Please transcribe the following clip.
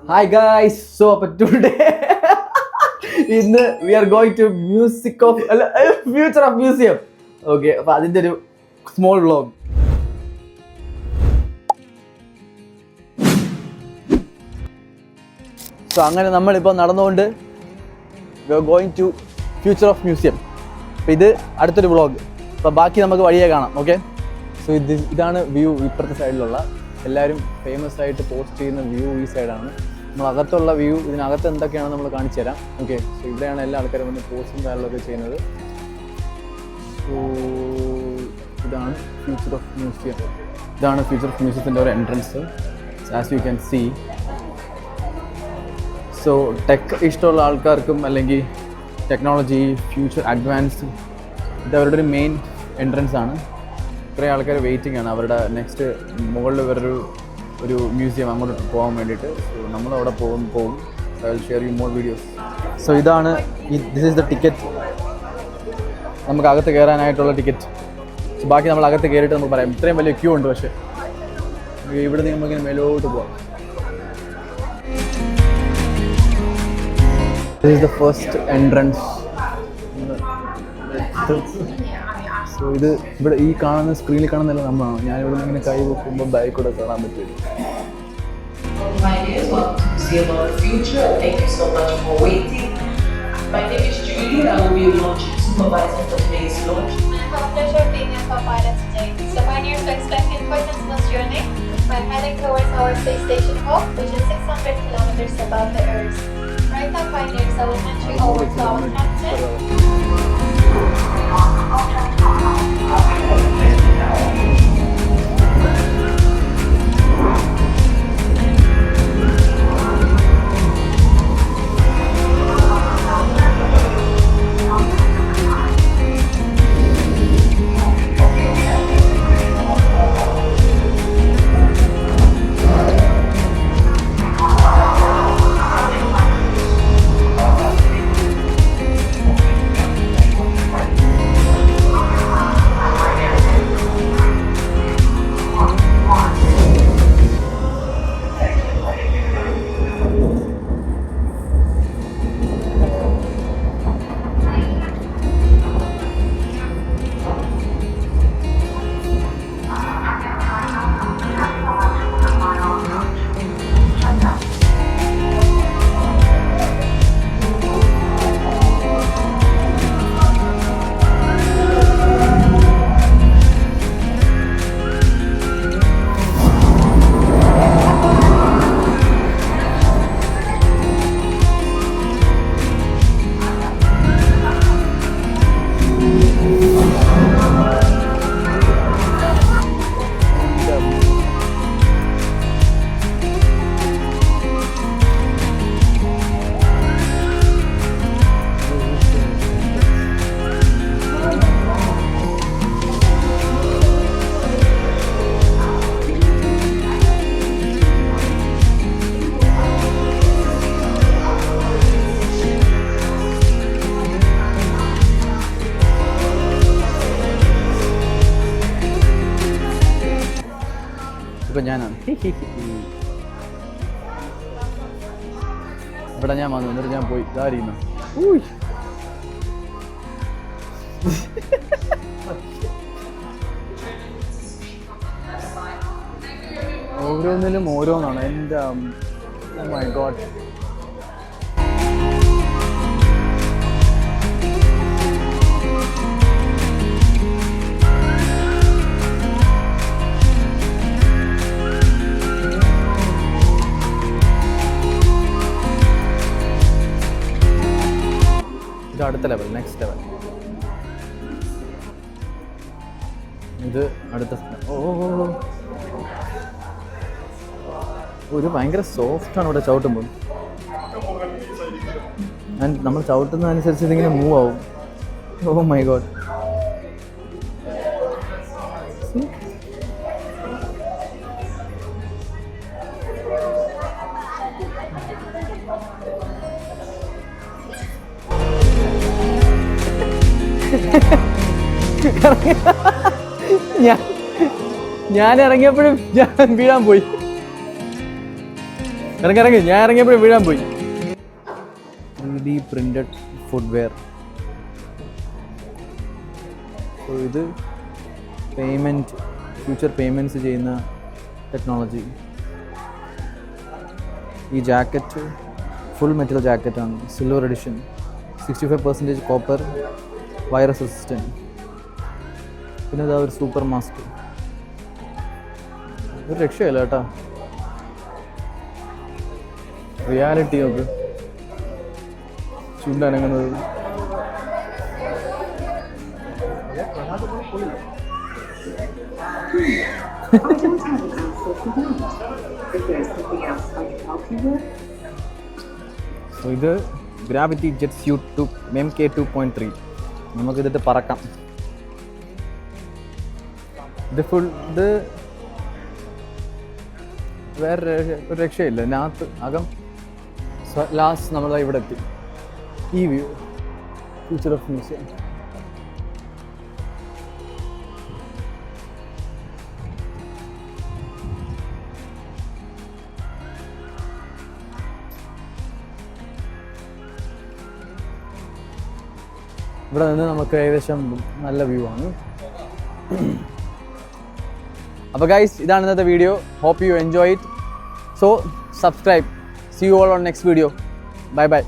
Hi guys, so today we are going to future of museum. Okay, അപ്പോൾ അതിൻ്റെ ഒരു small vlog. So അങ്ങനെ നമ്മളിപ്പോൾ നടന്നുകൊണ്ട് we are going to future of museum. അപ്പോൾ ഇത് അടുത്തൊരു വ്ളോഗ്. അപ്പോൾ ബാക്കി നമുക്ക് വഴിയെ കാണാം. ഓക്കെ, സോ ഇതാണ് വ്യൂ. ഇപ്പുറത്തെ സൈഡിലുള്ള എല്ലാവരും ഫേമസ് ആയിട്ട് പോസ്റ്റ് ചെയ്യുന്ന വ്യൂ ഈ സൈഡാണ്. നമ്മൾ അകത്തുള്ള വ്യൂ, ഇതിനകത്ത് എന്തൊക്കെയാണ് നമ്മൾ കാണിച്ചു തരാം. ഓക്കെ, സോ ഇവിടെയാണ് എല്ലാ ആൾക്കാരും വന്ന് പോസ്റ്റും കാര്യങ്ങളൊക്കെ ചെയ്യുന്നത്. സോ ഇതാണ് ഫ്യൂച്ചർ ഓഫ് മ്യൂസിയം. ഇതാണ് ഫ്യൂച്ചർ ഓഫ് മ്യൂസിയത്തിൻ്റെ ഒരു entrance. As you can see. So tech ഇഷ്ടമുള്ള ആൾക്കാർക്കും അല്ലെങ്കിൽ ടെക്നോളജി, ഫ്യൂച്ചർ, അഡ്വാൻസ്, ഇത് അവരുടെ ഒരു മെയിൻ എൻട്രൻസ് ആണ്. കുറേ ആൾക്കാർ വെയിറ്റിംഗ് ആണ് അവരുടെ നെക്സ്റ്റ് മുകളിൽ ഒരു മ്യൂസിയം അങ്ങോട്ട് പോകാൻ വേണ്ടിയിട്ട്. സോ നമ്മളവിടെ പോകും. I will share you more videos. So ഇതാണ് ദിസ് ഈസ് ദ ടിക്കറ്റ്, നമുക്ക് അകത്ത് കയറാനായിട്ടുള്ള ടിക്കറ്റ്. സോ ബാക്കി നമ്മൾ അകത്ത് കയറിയിട്ട് നമുക്ക് പറയാം. ഇത്രയും വലിയ ക്യൂ ഉണ്ട്, പക്ഷേ ഇവിടെ നിന്ന് നമുക്കിങ്ങനെ മേലോട്ട് പോകാം. This is the first entrance. So ഇത് ഇവിടെ ഈ കാണുന്ന സ്ക്രീനിൽ കാണുന്നില്ല നമ്മളാണ്. ഞാനിവിടെ നിന്ന് ഇങ്ങനെ കൈ വെക്കുമ്പോൾ ബാക്ക് കൂടെ കാണാൻ പറ്റും. My name is welcome to Museum of the Future. Thank you so much for waiting. My name is Julie and I will be your launch supervisor for today's launch. I have a pleasure being your co-pilot today. So pioneers to expect important in this journey. We're heading towards our space station Hope, which is 600 kilometers above the Earth. Right now, pioneers are entering over to our captain. ഇപ്പം ഞാനാണ് ഇവിടെ ഞാൻ വന്നു. എന്നിട്ട് ഞാൻ പോയി ഇതായിരിക്കുന്നു. ഓരോന്നിലും ഓരോന്നാണ്. എൻ്റെ മൈ ഗോഡ്. ഇത് അടുത്ത ലെവൽ, നെക്സ്റ്റ് ലെവൽ. ഇത് അടുത്ത ഒരു ഭയങ്കര സോഫ്റ്റാണ് ഇവിടെ ചവിട്ടുമ്പോൾ. നമ്മൾ ചവിട്ടുന്നതനുസരിച്ച് ഇതിങ്ങനെ മൂവ് ആവും. Oh my God. ഞാൻ ഇറങ്ങിയപ്പോഴും ഞാൻ വീഴാൻ പോയി. ഇറങ്ങി ഞാൻ ഇറങ്ങിയപ്പോഴും വീഴാൻ പോയി. 3D printed footwear. സോ ഇത് ഫ്യൂച്ചർ പേയ്മെൻറ്റ്സ് ചെയ്യുന്ന ടെക്നോളജി. ഈ ജാക്കറ്റ് ഫുൾ മെറ്റൽ ജാക്കറ്റാണ്, silver edition, 65% copper, virus resistant. പിന്നെ ഇതാ ഒരു സൂപ്പർ മാസ്ക്. ഒരു രക്ഷയല്ല കേട്ടോ, റിയാലിറ്റി നോക്ക്, ചുണ്ടനങ്ങുന്നത്. സോ ഇത് ഗ്രാവിറ്റി ജെറ്റ് സ്യൂട്ട് MK2.3. നമുക്കിതിട്ട് പറക്കാം. ഇത് വേറെ ഒരു രക്ഷയില്ല. ഇതിനകത്ത് അകം ലാസ്റ്റ് നമ്മൾ ഇവിടെ എത്തി. ഈ വ്യൂ ഫ്യൂച്ചർ ഓഫ് മ്യൂസിയം. ഇവിടെ നിന്ന് നമുക്ക് ഏകദേശം നല്ല വ്യൂ ആണ്. അപ്പോൾ ഗൈസ്, ഇതാണ് ഇന്നത്തെ video. Hope you enjoy it. So subscribe. See you all on next video. Bye bye.